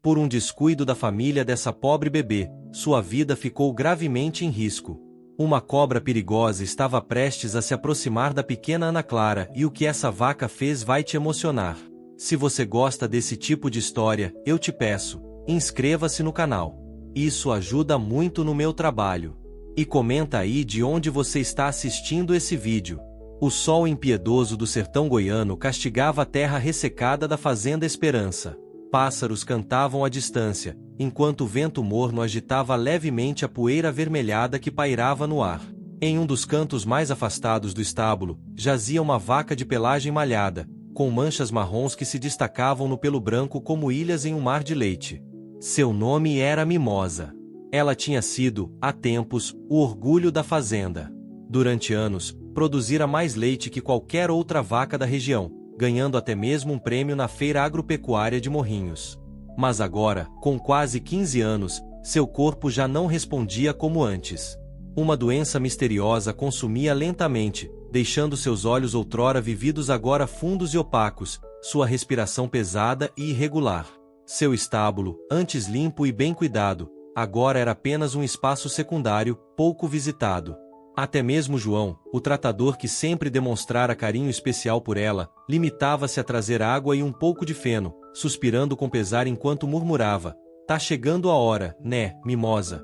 Por um descuido da família dessa pobre bebê, sua vida ficou gravemente em risco. Uma cobra perigosa estava prestes a se aproximar da pequena Ana Clara e o que essa vaca fez vai te emocionar. Se você gosta desse tipo de história, eu te peço, inscreva-se no canal. Isso ajuda muito no meu trabalho. E comenta aí de onde você está assistindo esse vídeo. O sol impiedoso do sertão goiano castigava a terra ressecada da fazenda Esperança. Pássaros cantavam à distância, enquanto o vento morno agitava levemente a poeira avermelhada que pairava no ar. Em um dos cantos mais afastados do estábulo, jazia uma vaca de pelagem malhada, com manchas marrons que se destacavam no pelo branco como ilhas em um mar de leite. Seu nome era Mimosa. Ela tinha sido, há tempos, o orgulho da fazenda. Durante anos, produzira mais leite que qualquer outra vaca da região, ganhando até mesmo um prêmio na feira agropecuária de Morrinhos. Mas agora, com quase 15 anos, seu corpo já não respondia como antes. Uma doença misteriosa consumia lentamente, deixando seus olhos outrora vividos agora fundos e opacos, sua respiração pesada e irregular. Seu estábulo, antes limpo e bem cuidado, agora era apenas um espaço secundário, pouco visitado. Até mesmo João, o tratador que sempre demonstrara carinho especial por ela, limitava-se a trazer água e um pouco de feno, suspirando com pesar enquanto murmurava: "Tá chegando a hora, né, Mimosa?"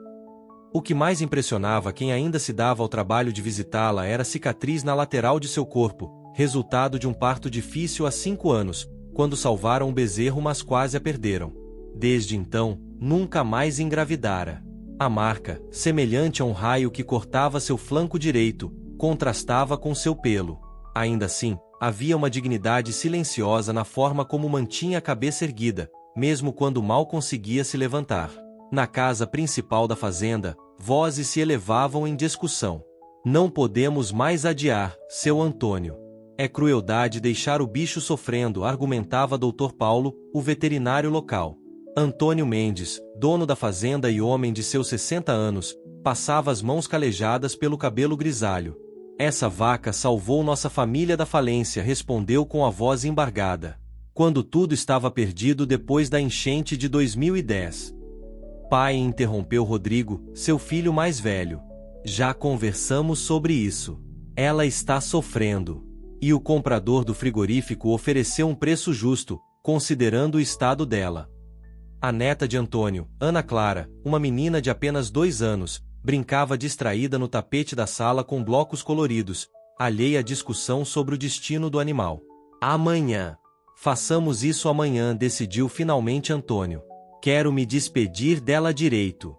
O que mais impressionava quem ainda se dava ao trabalho de visitá-la era a cicatriz na lateral de seu corpo, resultado de um parto difícil há 5 anos, quando salvaram o bezerro mas quase a perderam. Desde então, nunca mais engravidara. A marca, semelhante a um raio que cortava seu flanco direito, contrastava com seu pelo. Ainda assim, havia uma dignidade silenciosa na forma como mantinha a cabeça erguida, mesmo quando mal conseguia se levantar. Na casa principal da fazenda, vozes se elevavam em discussão. "Não podemos mais adiar, seu Antônio. É crueldade deixar o bicho sofrendo", argumentava Dr. Paulo, o veterinário local. Antônio Mendes, dono da fazenda e homem de seus 60 anos, passava as mãos calejadas pelo cabelo grisalho. "Essa vaca salvou nossa família da falência", respondeu com a voz embargada. "Quando tudo estava perdido depois da enchente de 2010. "Pai", interrompeu Rodrigo, seu filho mais velho. "Já conversamos sobre isso. Ela está sofrendo." E o comprador do frigorífico ofereceu um preço justo, considerando o estado dela. A neta de Antônio, Ana Clara, uma menina de apenas 2 anos, brincava distraída no tapete da sala com blocos coloridos, alheia à discussão sobre o destino do animal. "Amanhã. Façamos isso amanhã", decidiu finalmente Antônio. "Quero me despedir dela direito."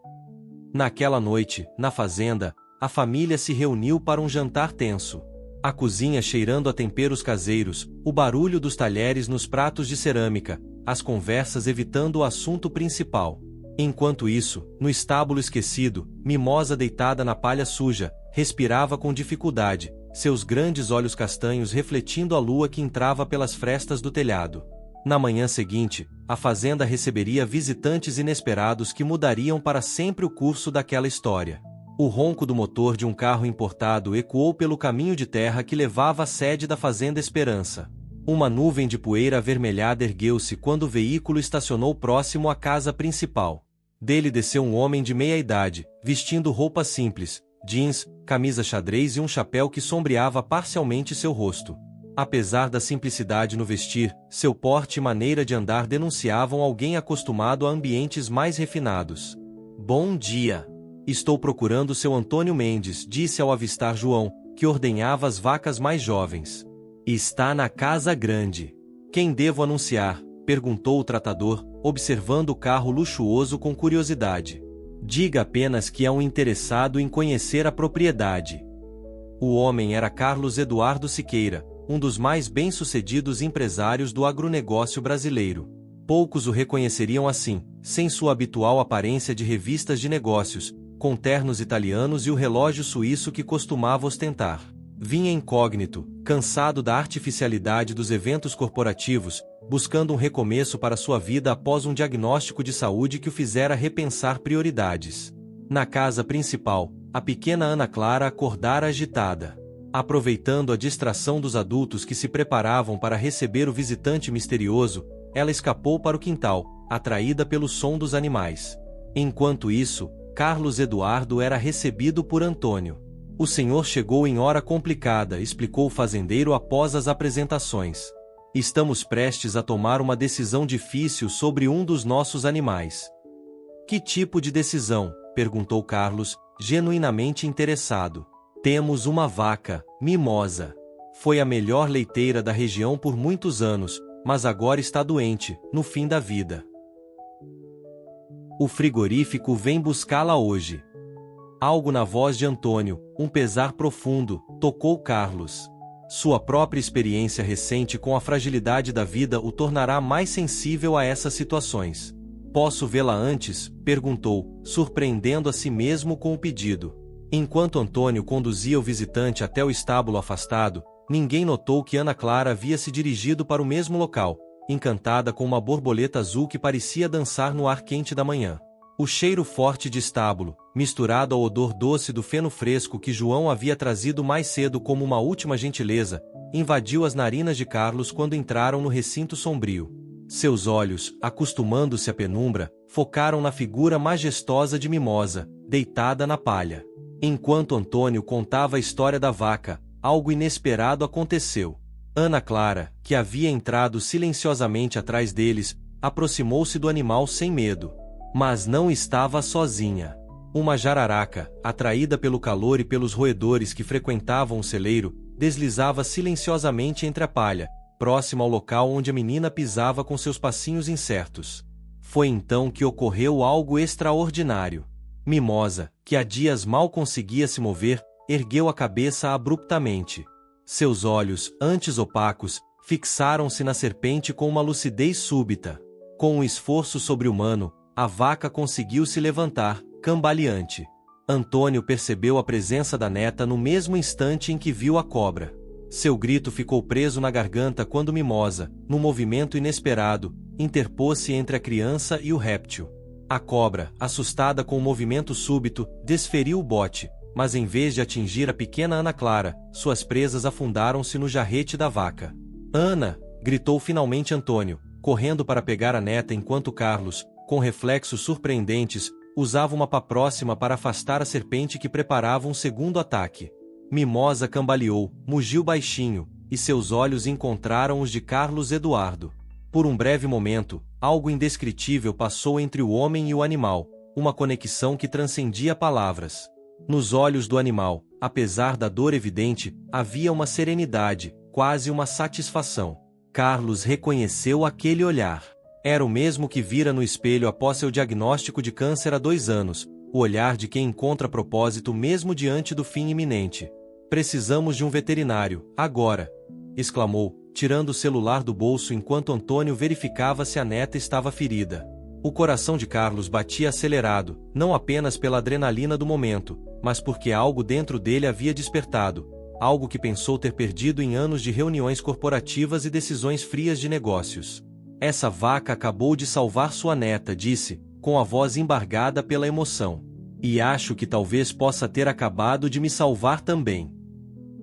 Naquela noite, na fazenda, a família se reuniu para um jantar tenso. A cozinha cheirando a temperos caseiros, o barulho dos talheres nos pratos de cerâmica, as conversas evitando o assunto principal. Enquanto isso, no estábulo esquecido, Mimosa deitada na palha suja, respirava com dificuldade, seus grandes olhos castanhos refletindo a lua que entrava pelas frestas do telhado. Na manhã seguinte, a fazenda receberia visitantes inesperados que mudariam para sempre o curso daquela história. O ronco do motor de um carro importado ecoou pelo caminho de terra que levava à sede da Fazenda Esperança. Uma nuvem de poeira avermelhada ergueu-se quando o veículo estacionou próximo à casa principal. Dele desceu um homem de meia idade, vestindo roupa simples, jeans, camisa xadrez e um chapéu que sombreava parcialmente seu rosto. Apesar da simplicidade no vestir, seu porte e maneira de andar denunciavam alguém acostumado a ambientes mais refinados. "Bom dia. Estou procurando seu Antônio Mendes", disse ao avistar João, que ordenhava as vacas mais jovens. "Está na casa grande." "Quem devo anunciar?", perguntou o tratador, observando o carro luxuoso com curiosidade. "Diga apenas que é um interessado em conhecer a propriedade." O homem era Carlos Eduardo Siqueira, um dos mais bem-sucedidos empresários do agronegócio brasileiro. Poucos o reconheceriam assim, sem sua habitual aparência de revistas de negócios, com ternos italianos e o relógio suíço que costumava ostentar. Vinha incógnito, cansado da artificialidade dos eventos corporativos, buscando um recomeço para sua vida após um diagnóstico de saúde que o fizera repensar prioridades. Na casa principal, a pequena Ana Clara acordara agitada. Aproveitando a distração dos adultos que se preparavam para receber o visitante misterioso, ela escapou para o quintal, atraída pelo som dos animais. Enquanto isso, Carlos Eduardo era recebido por Antônio. O senhor chegou em hora complicada, explicou o fazendeiro após as apresentações. Estamos prestes a tomar uma decisão difícil sobre um dos nossos animais. Que tipo de decisão? Perguntou Carlos, genuinamente interessado. Temos uma vaca, Mimosa. Foi a melhor leiteira da região por muitos anos, mas agora está doente, no fim da vida. O frigorífico vem buscá-la hoje. Algo na voz de Antônio, um pesar profundo, tocou Carlos. Sua própria experiência recente com a fragilidade da vida o tornará mais sensível a essas situações. Posso vê-la antes? Perguntou, surpreendendo a si mesmo com o pedido. Enquanto Antônio conduzia o visitante até o estábulo afastado, ninguém notou que Ana Clara havia se dirigido para o mesmo local, encantada com uma borboleta azul que parecia dançar no ar quente da manhã. O cheiro forte de estábulo, misturado ao odor doce do feno fresco que João havia trazido mais cedo como uma última gentileza, invadiu as narinas de Carlos quando entraram no recinto sombrio. Seus olhos, acostumando-se à penumbra, focaram na figura majestosa de Mimosa, deitada na palha. Enquanto Antônio contava a história da vaca, algo inesperado aconteceu. Ana Clara, que havia entrado silenciosamente atrás deles, aproximou-se do animal sem medo. Mas não estava sozinha. Uma jararaca, atraída pelo calor e pelos roedores que frequentavam o celeiro, deslizava silenciosamente entre a palha, próxima ao local onde a menina pisava com seus passinhos incertos. Foi então que ocorreu algo extraordinário. Mimosa, que há dias mal conseguia se mover, ergueu a cabeça abruptamente. Seus olhos, antes opacos, fixaram-se na serpente com uma lucidez súbita. Com um esforço sobre-humano, a vaca conseguiu se levantar, cambaleante. Antônio percebeu a presença da neta no mesmo instante em que viu a cobra. Seu grito ficou preso na garganta quando Mimosa, num movimento inesperado, interpôs-se entre a criança e o réptil. A cobra, assustada com o movimento súbito, desferiu o bote, mas em vez de atingir a pequena Ana Clara, suas presas afundaram-se no jarrete da vaca. Ana! Gritou finalmente Antônio, correndo para pegar a neta enquanto Carlos, com reflexos surpreendentes, usava uma pá próxima para afastar a serpente que preparava um segundo ataque. Mimosa cambaleou, mugiu baixinho, e seus olhos encontraram os de Carlos Eduardo. Por um breve momento, algo indescritível passou entre o homem e o animal, uma conexão que transcendia palavras. Nos olhos do animal, apesar da dor evidente, havia uma serenidade, quase uma satisfação. Carlos reconheceu aquele olhar. Era o mesmo que vira no espelho após seu diagnóstico de câncer há 2 anos, o olhar de quem encontra propósito mesmo diante do fim iminente. Precisamos de um veterinário, agora! Exclamou, tirando o celular do bolso enquanto Antônio verificava se a neta estava ferida. O coração de Carlos batia acelerado, não apenas pela adrenalina do momento, mas porque algo dentro dele havia despertado, algo que pensou ter perdido em anos de reuniões corporativas e decisões frias de negócios. Essa vaca acabou de salvar sua neta, disse, com a voz embargada pela emoção. E acho que talvez possa ter acabado de me salvar também.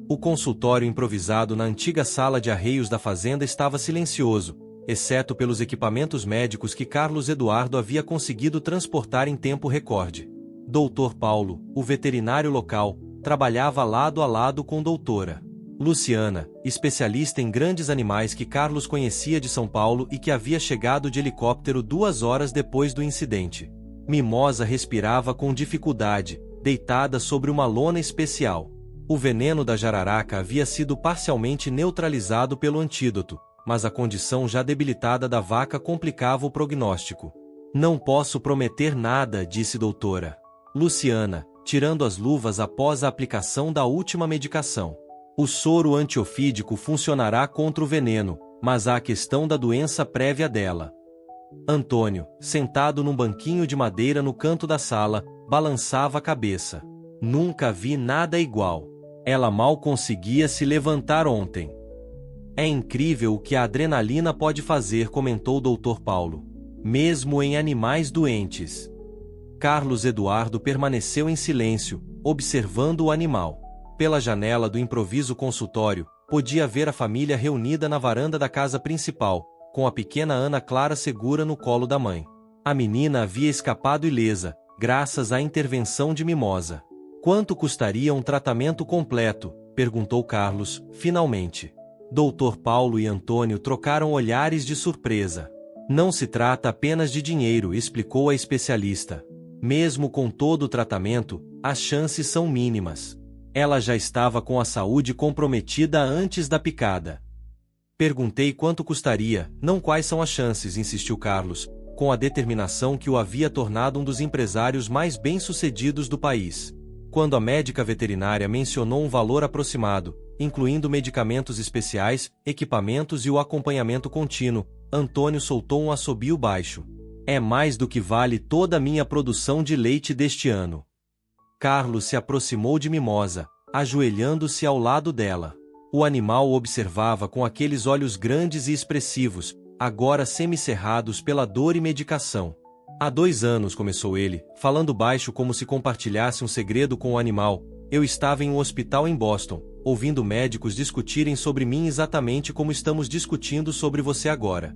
O consultório improvisado na antiga sala de arreios da fazenda estava silencioso, exceto pelos equipamentos médicos que Carlos Eduardo havia conseguido transportar em tempo recorde. Dr. Paulo, o veterinário local, trabalhava lado a lado com Doutora Luciana, especialista em grandes animais que Carlos conhecia de São Paulo e que havia chegado de helicóptero 2 horas depois do incidente. Mimosa respirava com dificuldade, deitada sobre uma lona especial. O veneno da jararaca havia sido parcialmente neutralizado pelo antídoto, mas a condição já debilitada da vaca complicava o prognóstico. Não posso prometer nada, disse Doutora Luciana, tirando as luvas após a aplicação da última medicação. O soro antiofídico funcionará contra o veneno, mas há a questão da doença prévia dela. Antônio, sentado num banquinho de madeira no canto da sala, balançava a cabeça. Nunca vi nada igual. Ela mal conseguia se levantar ontem. É incrível o que a adrenalina pode fazer, comentou o Dr. Paulo. Mesmo em animais doentes. Carlos Eduardo permaneceu em silêncio, observando o animal. Pela janela do improviso consultório, podia ver a família reunida na varanda da casa principal, com a pequena Ana Clara segura no colo da mãe. A menina havia escapado ilesa, graças à intervenção de Mimosa. Quanto custaria um tratamento completo? Perguntou Carlos, finalmente. Dr. Paulo e Antônio trocaram olhares de surpresa. Não se trata apenas de dinheiro, explicou a especialista. Mesmo com todo o tratamento, as chances são mínimas. Ela já estava com a saúde comprometida antes da picada. Perguntei quanto custaria, não quais são as chances, insistiu Carlos, com a determinação que o havia tornado um dos empresários mais bem-sucedidos do país. Quando a médica veterinária mencionou um valor aproximado, incluindo medicamentos especiais, equipamentos e o acompanhamento contínuo, Antônio soltou um assobio baixo. É mais do que vale toda a minha produção de leite deste ano. Carlos se aproximou de Mimosa, ajoelhando-se ao lado dela. O animal o observava com aqueles olhos grandes e expressivos, agora semicerrados pela dor e medicação. Há 2 anos, começou ele, falando baixo como se compartilhasse um segredo com o animal, eu estava em um hospital em Boston, ouvindo médicos discutirem sobre mim exatamente como estamos discutindo sobre você agora.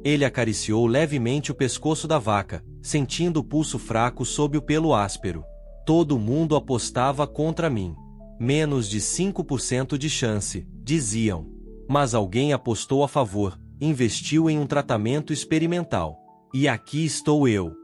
Ele acariciou levemente o pescoço da vaca, sentindo o pulso fraco sob o pelo áspero. Todo mundo apostava contra mim. Menos de 5% de chance, diziam. Mas alguém apostou a favor, investiu em um tratamento experimental. E aqui estou eu.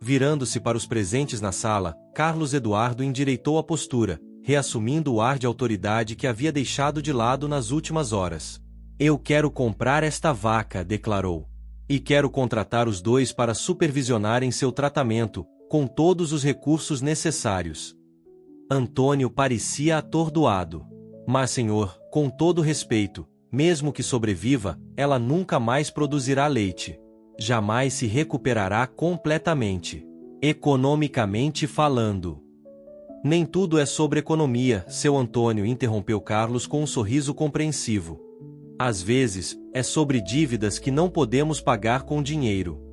Virando-se para os presentes na sala, Carlos Eduardo endireitou a postura, reassumindo o ar de autoridade que havia deixado de lado nas últimas horas. Eu quero comprar esta vaca, declarou. E quero contratar os 2 para supervisionarem seu tratamento, com todos os recursos necessários. Antônio parecia atordoado. Mas, senhor, com todo respeito, mesmo que sobreviva, ela nunca mais produzirá leite. Jamais se recuperará completamente. Economicamente falando. Nem tudo é sobre economia, seu Antônio, interrompeu Carlos com um sorriso compreensivo. Às vezes, é sobre dívidas que não podemos pagar com dinheiro.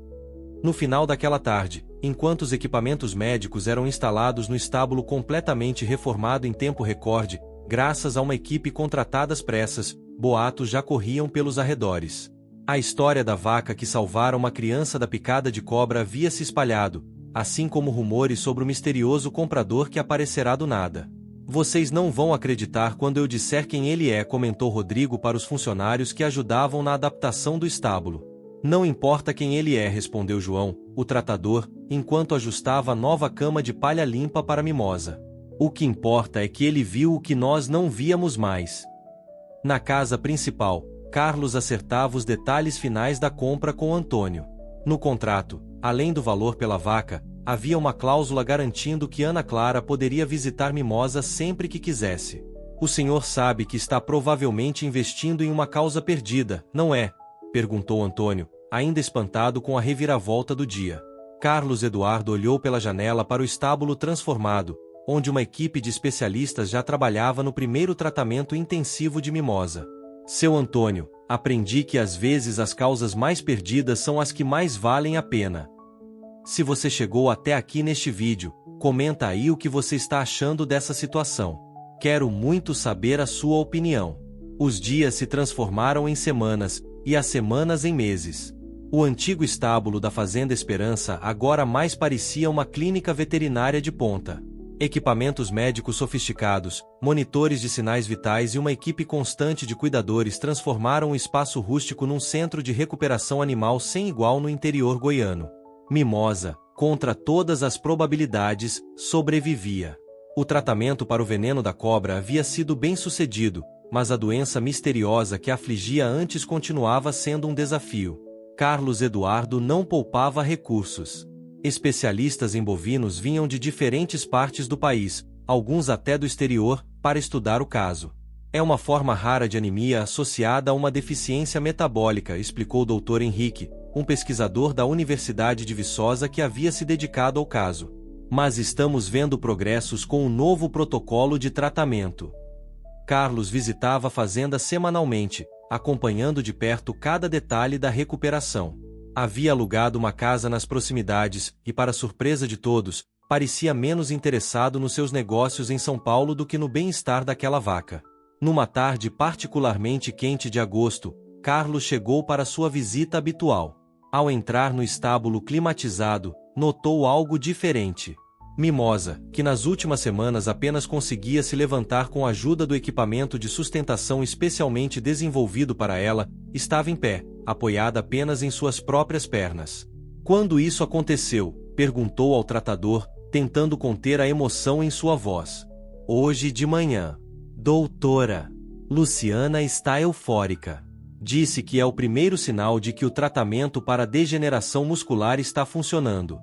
No final daquela tarde, enquanto os equipamentos médicos eram instalados no estábulo completamente reformado em tempo recorde, graças a uma equipe contratada às pressas, boatos já corriam pelos arredores. A história da vaca que salvara uma criança da picada de cobra havia se espalhado, assim como rumores sobre o misterioso comprador que aparecerá do nada. Vocês não vão acreditar quando eu disser quem ele é, comentou Rodrigo para os funcionários que ajudavam na adaptação do estábulo. Não importa quem ele é, respondeu João, o tratador, enquanto ajustava a nova cama de palha limpa para Mimosa. O que importa é que ele viu o que nós não víamos mais. Na casa principal, Carlos acertava os detalhes finais da compra com Antônio. No contrato, além do valor pela vaca, havia uma cláusula garantindo que Ana Clara poderia visitar Mimosa sempre que quisesse. O senhor sabe que está provavelmente investindo em uma causa perdida, não é? Perguntou Antônio, ainda espantado com a reviravolta do dia. Carlos Eduardo olhou pela janela para o estábulo transformado, onde uma equipe de especialistas já trabalhava no primeiro tratamento intensivo de Mimosa. Seu Antônio, aprendi que às vezes as causas mais perdidas são as que mais valem a pena. Se você chegou até aqui neste vídeo, comenta aí o que você está achando dessa situação. Quero muito saber a sua opinião. Os dias se transformaram em semanas, e as semanas em meses. O antigo estábulo da Fazenda Esperança agora mais parecia uma clínica veterinária de ponta. Equipamentos médicos sofisticados, monitores de sinais vitais e uma equipe constante de cuidadores transformaram o espaço rústico num centro de recuperação animal sem igual no interior goiano. Mimosa, contra todas as probabilidades, sobrevivia. O tratamento para o veneno da cobra havia sido bem sucedido, mas a doença misteriosa que a afligia antes continuava sendo um desafio. Carlos Eduardo não poupava recursos. Especialistas em bovinos vinham de diferentes partes do país, alguns até do exterior, para estudar o caso. É uma forma rara de anemia associada a uma deficiência metabólica, explicou o Dr. Henrique, um pesquisador da Universidade de Viçosa que havia se dedicado ao caso. Mas estamos vendo progressos com um novo protocolo de tratamento. Carlos visitava a fazenda semanalmente, acompanhando de perto cada detalhe da recuperação. Havia alugado uma casa nas proximidades e, para surpresa de todos, parecia menos interessado nos seus negócios em São Paulo do que no bem-estar daquela vaca. Numa tarde particularmente quente de agosto, Carlos chegou para sua visita habitual. Ao entrar no estábulo climatizado, notou algo diferente. Mimosa, que nas últimas semanas apenas conseguia se levantar com a ajuda do equipamento de sustentação especialmente desenvolvido para ela, estava em pé, apoiada apenas em suas próprias pernas. Quando isso aconteceu? Perguntou ao tratador, tentando conter a emoção em sua voz. Hoje de manhã. Doutora. Luciana está eufórica. Disse que é o primeiro sinal de que o tratamento para degeneração muscular está funcionando.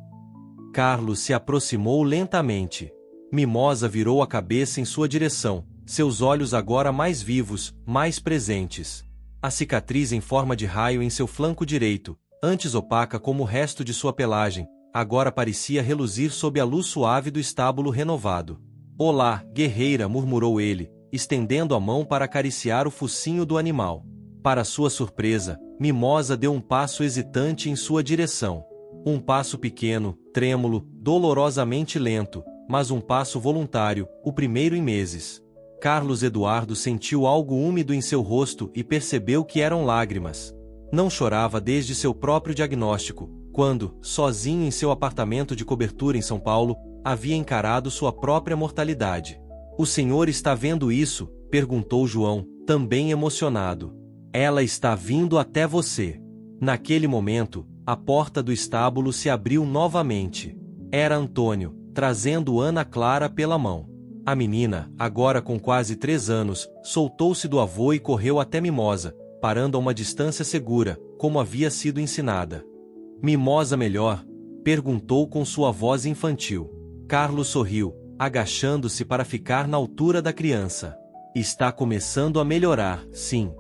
Carlos se aproximou lentamente. Mimosa virou a cabeça em sua direção, seus olhos agora mais vivos, mais presentes. A cicatriz em forma de raio em seu flanco direito, antes opaca como o resto de sua pelagem, agora parecia reluzir sob a luz suave do estábulo renovado. Olá, guerreira, murmurou ele, estendendo a mão para acariciar o focinho do animal. Para sua surpresa, Mimosa deu um passo hesitante em sua direção. Um passo pequeno, trêmulo, dolorosamente lento, mas um passo voluntário, o primeiro em meses. Carlos Eduardo sentiu algo úmido em seu rosto e percebeu que eram lágrimas. Não chorava desde seu próprio diagnóstico, quando, sozinho em seu apartamento de cobertura em São Paulo, havia encarado sua própria mortalidade. O senhor está vendo isso? Perguntou João, também emocionado. Ela está vindo até você. Naquele momento, a porta do estábulo se abriu novamente. Era Antônio, trazendo Ana Clara pela mão. A menina, agora com quase 3 anos, soltou-se do avô e correu até Mimosa, parando a uma distância segura, como havia sido ensinada. Mimosa melhor? Perguntou com sua voz infantil. Carlos sorriu, agachando-se para ficar na altura da criança. Está começando a melhorar, sim.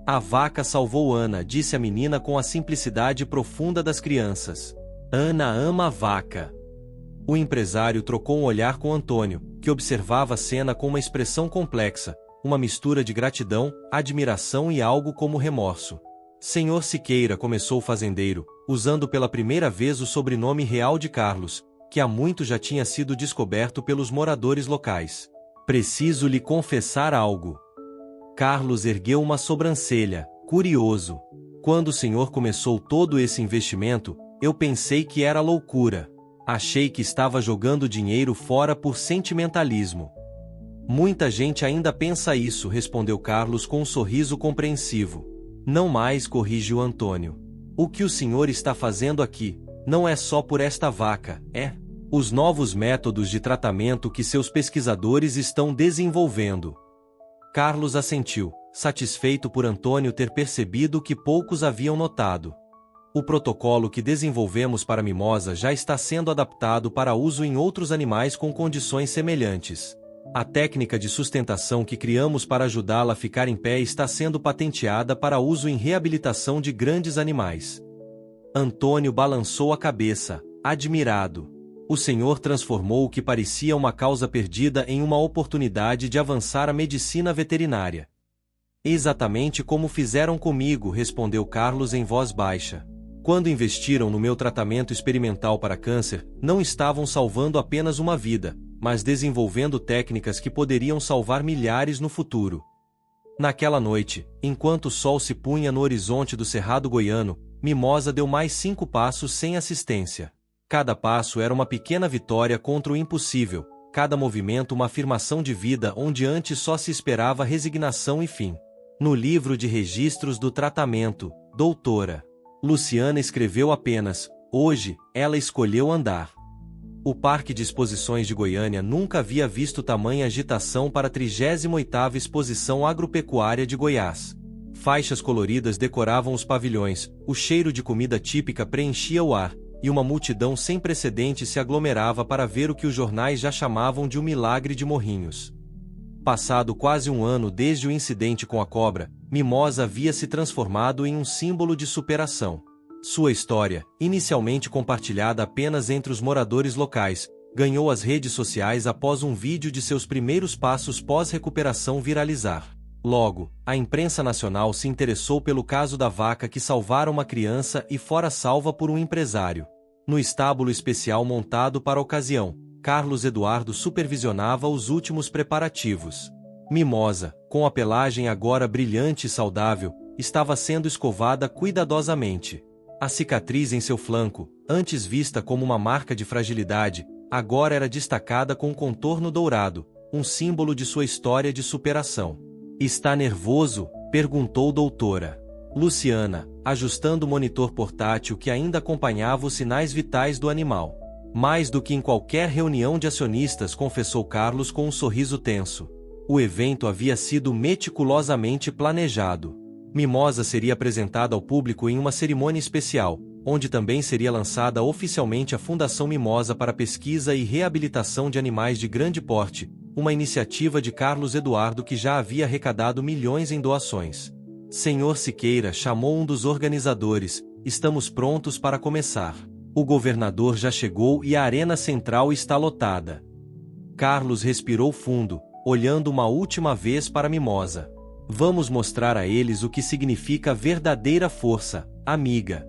A vaca salvou Ana, disse a menina com a simplicidade profunda das crianças. Ana ama a vaca. O empresário trocou um olhar com Antônio, que observava a cena com uma expressão complexa, uma mistura de gratidão, admiração e algo como remorso. Senhor Siqueira, começou o fazendeiro, usando pela primeira vez o sobrenome real de Carlos, que há muito já tinha sido descoberto pelos moradores locais. Preciso lhe confessar algo. Carlos ergueu uma sobrancelha, curioso. Quando o senhor começou todo esse investimento, eu pensei que era loucura. Achei que estava jogando dinheiro fora por sentimentalismo. Muita gente ainda pensa isso, respondeu Carlos com um sorriso compreensivo. Não mais, corrigiu Antônio. O que o senhor está fazendo aqui, não é só por esta vaca, é os novos métodos de tratamento que seus pesquisadores estão desenvolvendo. Carlos assentiu, satisfeito por Antônio ter percebido o que poucos haviam notado. O protocolo que desenvolvemos para Mimosa já está sendo adaptado para uso em outros animais com condições semelhantes. A técnica de sustentação que criamos para ajudá-la a ficar em pé está sendo patenteada para uso em reabilitação de grandes animais. Antônio balançou a cabeça, admirado. O senhor transformou o que parecia uma causa perdida em uma oportunidade de avançar a medicina veterinária. Exatamente como fizeram comigo, respondeu Carlos em voz baixa. Quando investiram no meu tratamento experimental para câncer, não estavam salvando apenas uma vida, mas desenvolvendo técnicas que poderiam salvar milhares no futuro. Naquela noite, enquanto o sol se punha no horizonte do Cerrado Goiano, Mimosa deu mais 5 passos sem assistência. Cada passo era uma pequena vitória contra o impossível, cada movimento uma afirmação de vida onde antes só se esperava resignação e fim. No livro de registros do tratamento, doutora Luciana escreveu apenas, hoje, ela escolheu andar. O Parque de Exposições de Goiânia nunca havia visto tamanha agitação para a 38ª Exposição Agropecuária de Goiás. Faixas coloridas decoravam os pavilhões, o cheiro de comida típica preenchia o ar, e uma multidão sem precedentes se aglomerava para ver o que os jornais já chamavam de um milagre de Morrinhos. Passado quase um ano desde o incidente com a cobra, Mimosa havia se transformado em um símbolo de superação. Sua história, inicialmente compartilhada apenas entre os moradores locais, ganhou as redes sociais após um vídeo de seus primeiros passos pós-recuperação viralizar. Logo, a imprensa nacional se interessou pelo caso da vaca que salvara uma criança e fora salva por um empresário. No estábulo especial montado para a ocasião, Carlos Eduardo supervisionava os últimos preparativos. Mimosa, com a pelagem agora brilhante e saudável, estava sendo escovada cuidadosamente. A cicatriz em seu flanco, antes vista como uma marca de fragilidade, agora era destacada com um contorno dourado, um símbolo de sua história de superação. "Está nervoso?", perguntou doutora Luciana, ajustando o monitor portátil que ainda acompanhava os sinais vitais do animal. "Mais do que em qualquer reunião de acionistas", confessou Carlos com um sorriso tenso. O evento havia sido meticulosamente planejado. Mimosa seria apresentada ao público em uma cerimônia especial, onde também seria lançada oficialmente a Fundação Mimosa para Pesquisa e Reabilitação de Animais de Grande Porte, uma iniciativa de Carlos Eduardo que já havia arrecadado milhões em doações. "Senhor Siqueira", chamou um dos organizadores, "estamos prontos para começar. O governador já chegou e a arena central está lotada." Carlos respirou fundo, olhando uma última vez para Mimosa. "Vamos mostrar a eles o que significa verdadeira força, amiga."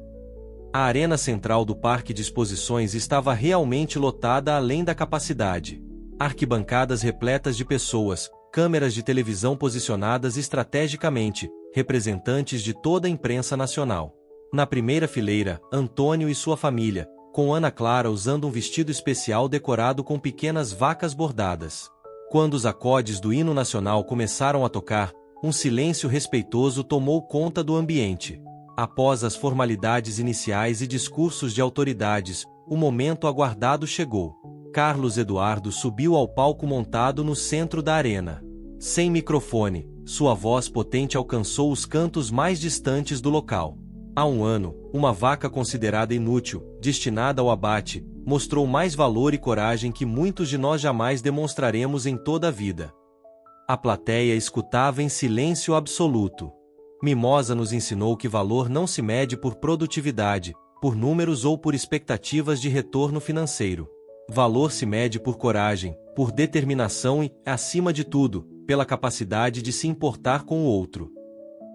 A arena central do Parque de Exposições estava realmente lotada além da capacidade. Arquibancadas repletas de pessoas, câmeras de televisão posicionadas estrategicamente, representantes de toda a imprensa nacional. Na primeira fileira, Antônio e sua família, com Ana Clara usando um vestido especial decorado com pequenas vacas bordadas. Quando os acordes do hino nacional começaram a tocar, um silêncio respeitoso tomou conta do ambiente. Após as formalidades iniciais e discursos de autoridades, o momento aguardado chegou. Carlos Eduardo subiu ao palco montado no centro da arena. Sem microfone, sua voz potente alcançou os cantos mais distantes do local. Há um ano, uma vaca considerada inútil, destinada ao abate, mostrou mais valor e coragem que muitos de nós jamais demonstraremos em toda a vida. A plateia escutava em silêncio absoluto. Mimosa nos ensinou que valor não se mede por produtividade, por números ou por expectativas de retorno financeiro. Valor se mede por coragem, por determinação e, acima de tudo, pela capacidade de se importar com o outro.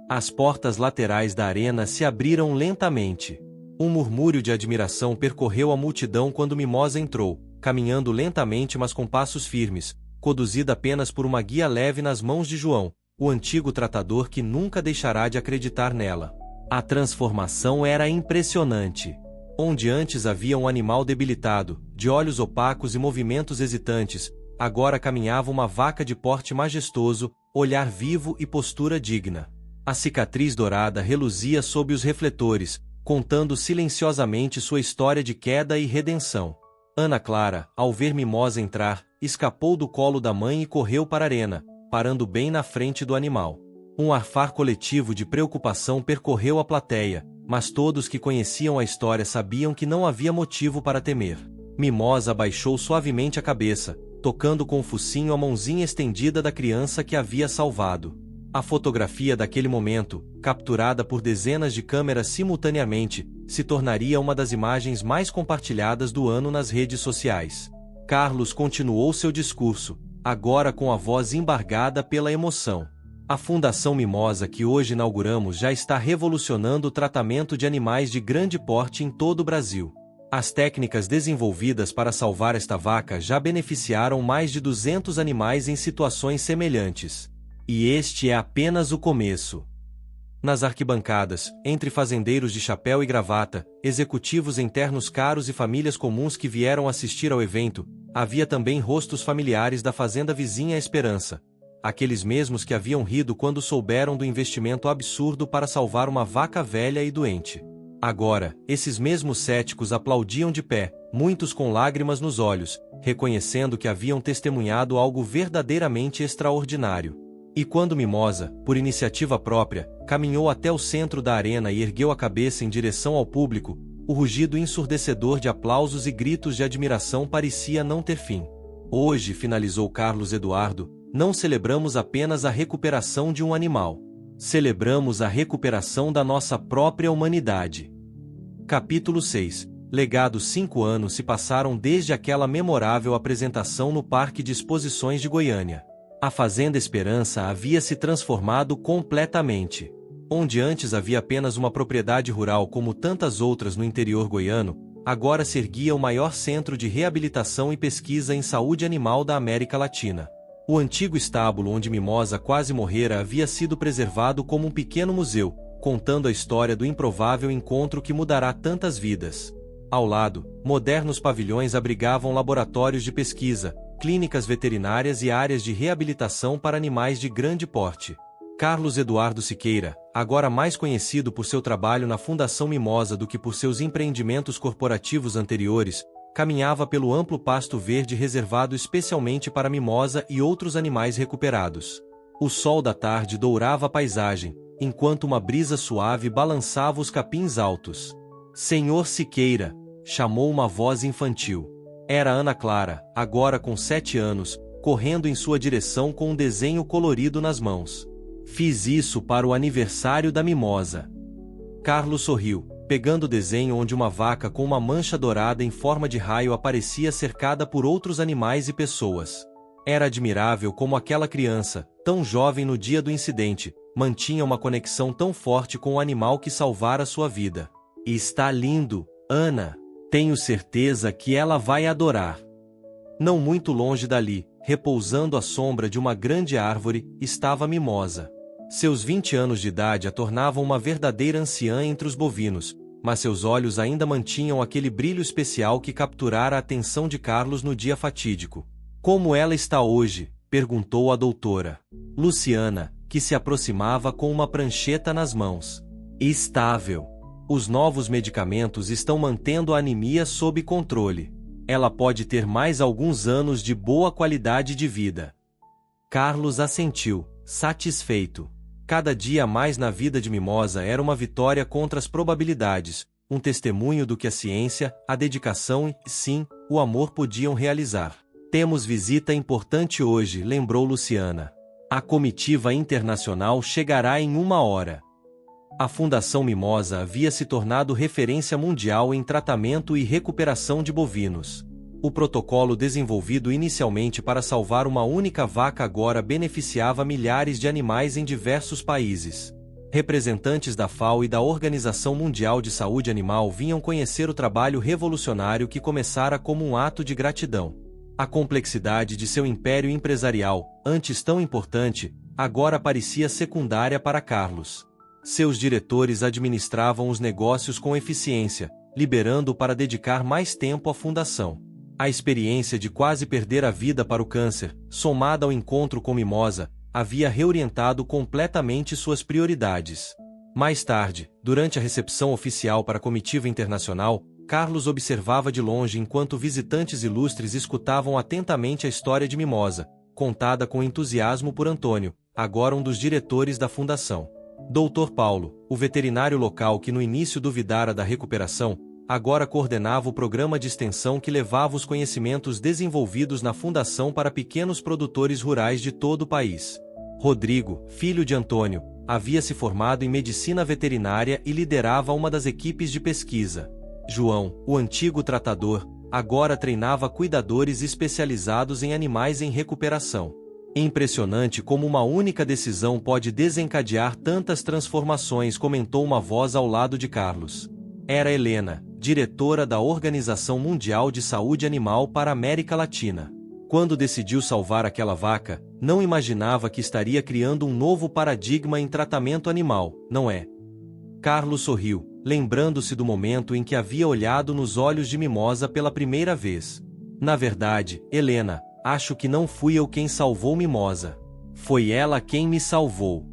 As portas laterais da arena se abriram lentamente. Um murmúrio de admiração percorreu a multidão quando Mimosa entrou, caminhando lentamente mas com passos firmes, conduzida apenas por uma guia leve nas mãos de João, o antigo tratador que nunca deixará de acreditar nela. A transformação era impressionante. Onde antes havia um animal debilitado, de olhos opacos e movimentos hesitantes, agora caminhava uma vaca de porte majestoso, olhar vivo e postura digna. A cicatriz dourada reluzia sob os refletores, contando silenciosamente sua história de queda e redenção. Ana Clara, ao ver Mimosa entrar, escapou do colo da mãe e correu para a arena, parando bem na frente do animal. Um arfar coletivo de preocupação percorreu a plateia, mas todos que conheciam a história sabiam que não havia motivo para temer. Mimosa abaixou suavemente a cabeça, tocando com o focinho a mãozinha estendida da criança que havia salvado. A fotografia daquele momento, capturada por dezenas de câmeras simultaneamente, se tornaria uma das imagens mais compartilhadas do ano nas redes sociais. Carlos continuou seu discurso, agora com a voz embargada pela emoção. A Fundação Mimosa que hoje inauguramos já está revolucionando o tratamento de animais de grande porte em todo o Brasil. As técnicas desenvolvidas para salvar esta vaca já beneficiaram mais de 200 animais em situações semelhantes. E este é apenas o começo. Nas arquibancadas, entre fazendeiros de chapéu e gravata, executivos internos caros e famílias comuns que vieram assistir ao evento, havia também rostos familiares da fazenda vizinha Esperança. Aqueles mesmos que haviam rido quando souberam do investimento absurdo para salvar uma vaca velha e doente. Agora, esses mesmos céticos aplaudiam de pé, muitos com lágrimas nos olhos, reconhecendo que haviam testemunhado algo verdadeiramente extraordinário. E quando Mimosa, por iniciativa própria, caminhou até o centro da arena e ergueu a cabeça em direção ao público, o rugido ensurdecedor de aplausos e gritos de admiração parecia não ter fim. Hoje, finalizou Carlos Eduardo, não celebramos apenas a recuperação de um animal. Celebramos a recuperação da nossa própria humanidade. Capítulo 6. Legados 5 anos se passaram desde aquela memorável apresentação no Parque de Exposições de Goiânia. A Fazenda Esperança havia se transformado completamente. Onde antes havia apenas uma propriedade rural como tantas outras no interior goiano, agora se erguia o maior centro de reabilitação e pesquisa em saúde animal da América Latina. O antigo estábulo onde Mimosa quase morrera havia sido preservado como um pequeno museu, contando a história do improvável encontro que mudará tantas vidas. Ao lado, modernos pavilhões abrigavam laboratórios de pesquisa, clínicas veterinárias e áreas de reabilitação para animais de grande porte. Carlos Eduardo Siqueira, agora mais conhecido por seu trabalho na Fundação Mimosa do que por seus empreendimentos corporativos anteriores, caminhava pelo amplo pasto verde reservado especialmente para mimosa e outros animais recuperados. O sol da tarde dourava a paisagem, enquanto uma brisa suave balançava os capins altos. "Senhor Siqueira", chamou uma voz infantil. Era Ana Clara, agora com 7 anos, correndo em sua direção com um desenho colorido nas mãos. "Fiz isso para o aniversário da mimosa." Carlos sorriu, pegando o desenho onde uma vaca com uma mancha dourada em forma de raio aparecia cercada por outros animais e pessoas. Era admirável como aquela criança, tão jovem no dia do incidente, mantinha uma conexão tão forte com o animal que salvara sua vida. "Está lindo, Ana. Tenho certeza que ela vai adorar." Não muito longe dali, repousando à sombra de uma grande árvore, estava Mimosa. Seus 20 anos de idade a tornavam uma verdadeira anciã entre os bovinos, mas seus olhos ainda mantinham aquele brilho especial que capturara a atenção de Carlos no dia fatídico. "Como ela está hoje?" perguntou a doutora Luciana, que se aproximava com uma prancheta nas mãos. "Estável. Os novos medicamentos estão mantendo a anemia sob controle. Ela pode ter mais alguns anos de boa qualidade de vida." Carlos assentiu, satisfeito. Cada dia mais na vida de Mimosa era uma vitória contra as probabilidades, um testemunho do que a ciência, a dedicação e, sim, o amor podiam realizar. "Temos visita importante hoje", lembrou Luciana. "A comitiva internacional chegará em 1 hora." A Fundação Mimosa havia se tornado referência mundial em tratamento e recuperação de bovinos. O protocolo desenvolvido inicialmente para salvar uma única vaca agora beneficiava milhares de animais em diversos países. Representantes da FAO e da Organização Mundial de Saúde Animal vinham conhecer o trabalho revolucionário que começara como um ato de gratidão. A complexidade de seu império empresarial, antes tão importante, agora parecia secundária para Carlos. Seus diretores administravam os negócios com eficiência, liberando-o para dedicar mais tempo à fundação. A experiência de quase perder a vida para o câncer, somada ao encontro com Mimosa, havia reorientado completamente suas prioridades. Mais tarde, durante a recepção oficial para a comitiva internacional, Carlos observava de longe enquanto visitantes ilustres escutavam atentamente a história de Mimosa, contada com entusiasmo por Antônio, agora um dos diretores da fundação. Dr. Paulo, o veterinário local que no início duvidara da recuperação, agora coordenava o programa de extensão que levava os conhecimentos desenvolvidos na fundação para pequenos produtores rurais de todo o país. Rodrigo, filho de Antônio, havia se formado em medicina veterinária e liderava uma das equipes de pesquisa. João, o antigo tratador, agora treinava cuidadores especializados em animais em recuperação. Impressionante como uma única decisão pode desencadear tantas transformações, comentou uma voz ao lado de Carlos. Era Helena, diretora da Organização Mundial de Saúde Animal para a América Latina. Quando decidiu salvar aquela vaca, não imaginava que estaria criando um novo paradigma em tratamento animal, não é? Carlos sorriu, lembrando-se do momento em que havia olhado nos olhos de Mimosa pela primeira vez. "Na verdade, Helena, acho que não fui eu quem salvou Mimosa. Foi ela quem me salvou."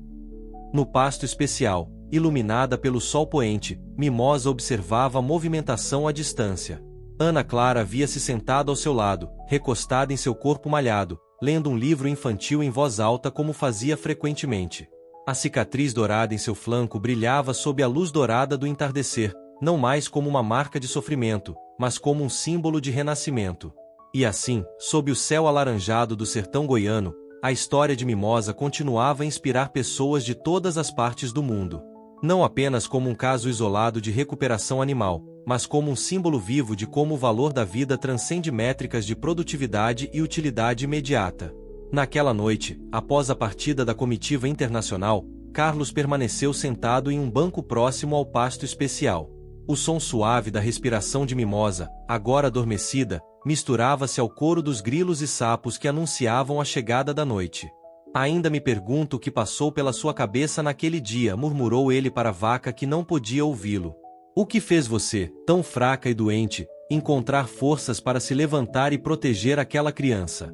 No pasto especial, iluminada pelo sol poente, Mimosa observava a movimentação à distância. Ana Clara havia-se sentado ao seu lado, recostada em seu corpo malhado, lendo um livro infantil em voz alta como fazia frequentemente. A cicatriz dourada em seu flanco brilhava sob a luz dourada do entardecer, não mais como uma marca de sofrimento, mas como um símbolo de renascimento. E assim, sob o céu alaranjado do sertão goiano, a história de Mimosa continuava a inspirar pessoas de todas as partes do mundo. Não apenas como um caso isolado de recuperação animal, mas como um símbolo vivo de como o valor da vida transcende métricas de produtividade e utilidade imediata. Naquela noite, após a partida da comitiva internacional, Carlos permaneceu sentado em um banco próximo ao pasto especial. O som suave da respiração de Mimosa, agora adormecida, misturava-se ao coro dos grilos e sapos que anunciavam a chegada da noite. Ainda me pergunto o que passou pela sua cabeça naquele dia, murmurou ele para a vaca que não podia ouvi-lo. O que fez você, tão fraca e doente, encontrar forças para se levantar e proteger aquela criança?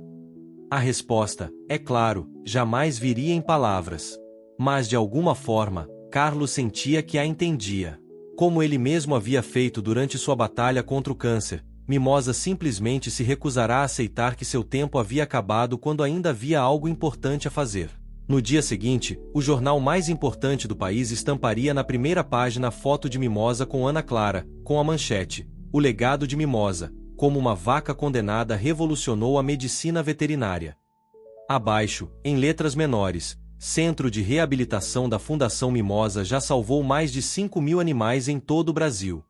A resposta, é claro, jamais viria em palavras. Mas de alguma forma, Carlos sentia que a entendia. Como ele mesmo havia feito durante sua batalha contra o câncer, Mimosa simplesmente se recusará a aceitar que seu tempo havia acabado quando ainda havia algo importante a fazer. No dia seguinte, o jornal mais importante do país estamparia na primeira página a foto de Mimosa com Ana Clara, com a manchete: "O legado de Mimosa, como uma vaca condenada revolucionou a medicina veterinária." Abaixo, em letras menores: "Centro de Reabilitação da Fundação Mimosa já salvou mais de 5.000 animais em todo o Brasil."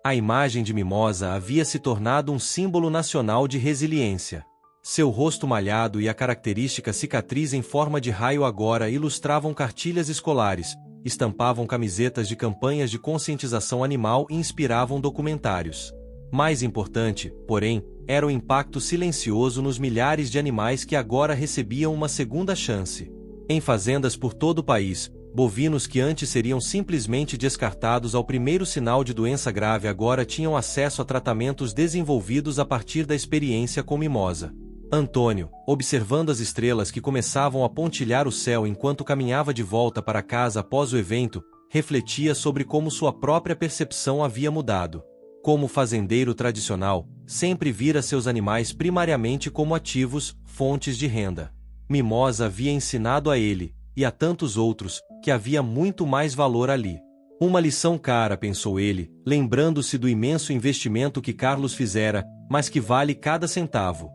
A imagem de Mimosa havia se tornado um símbolo nacional de resiliência. Seu rosto malhado e a característica cicatriz em forma de raio agora ilustravam cartilhas escolares, estampavam camisetas de campanhas de conscientização animal e inspiravam documentários. Mais importante, porém, era o impacto silencioso nos milhares de animais que agora recebiam uma segunda chance. Em fazendas por todo o país, bovinos que antes seriam simplesmente descartados ao primeiro sinal de doença grave agora tinham acesso a tratamentos desenvolvidos a partir da experiência com Mimosa. Antônio, observando as estrelas que começavam a pontilhar o céu enquanto caminhava de volta para casa após o evento, refletia sobre como sua própria percepção havia mudado. Como fazendeiro tradicional, sempre vira seus animais primariamente como ativos, fontes de renda. Mimosa havia ensinado a ele, e a tantos outros, que havia muito mais valor ali. Uma lição cara, pensou ele, lembrando-se do imenso investimento que Carlos fizera, mas que vale cada centavo.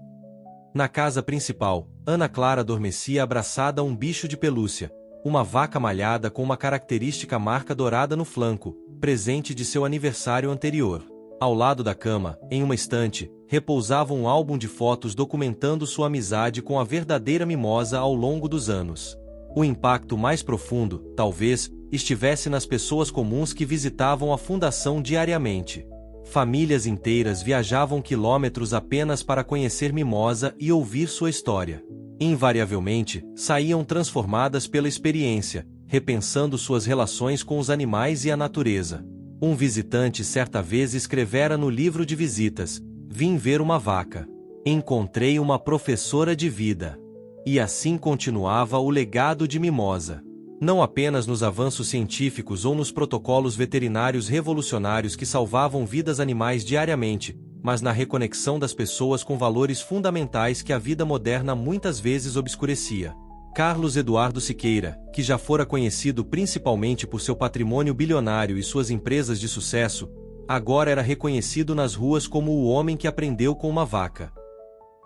Na casa principal, Ana Clara adormecia abraçada a um bicho de pelúcia, uma vaca malhada com uma característica marca dourada no flanco, presente de seu aniversário anterior. Ao lado da cama, em uma estante, repousava um álbum de fotos documentando sua amizade com a verdadeira Mimosa ao longo dos anos. O impacto mais profundo, talvez, estivesse nas pessoas comuns que visitavam a fundação diariamente. Famílias inteiras viajavam quilômetros apenas para conhecer Mimosa e ouvir sua história. Invariavelmente, saíam transformadas pela experiência, repensando suas relações com os animais e a natureza. Um visitante certa vez escrevera no livro de visitas: "Vim ver uma vaca. Encontrei uma professora de vida." E assim continuava o legado de Mimosa. Não apenas nos avanços científicos ou nos protocolos veterinários revolucionários que salvavam vidas animais diariamente, mas na reconexão das pessoas com valores fundamentais que a vida moderna muitas vezes obscurecia. Carlos Eduardo Siqueira, que já fora conhecido principalmente por seu patrimônio bilionário e suas empresas de sucesso, agora era reconhecido nas ruas como o homem que aprendeu com uma vaca.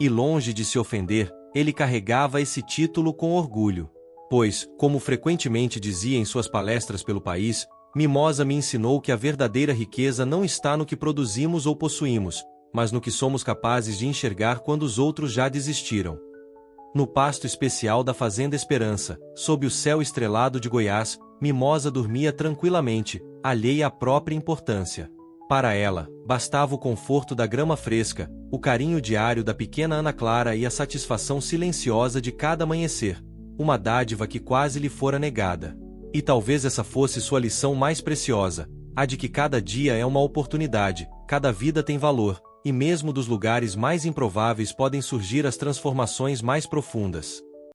E longe de se ofender, ele carregava esse título com orgulho. Pois, como frequentemente dizia em suas palestras pelo país, Mimosa me ensinou que a verdadeira riqueza não está no que produzimos ou possuímos, mas no que somos capazes de enxergar quando os outros já desistiram. No pasto especial da Fazenda Esperança, sob o céu estrelado de Goiás, Mimosa dormia tranquilamente, alheia à própria importância. Para ela, bastava o conforto da grama fresca, o carinho diário da pequena Ana Clara e a satisfação silenciosa de cada amanhecer, uma dádiva que quase lhe fora negada. E talvez essa fosse sua lição mais preciosa, a de que cada dia é uma oportunidade, cada vida tem valor, e mesmo dos lugares mais improváveis podem surgir as transformações mais profundas.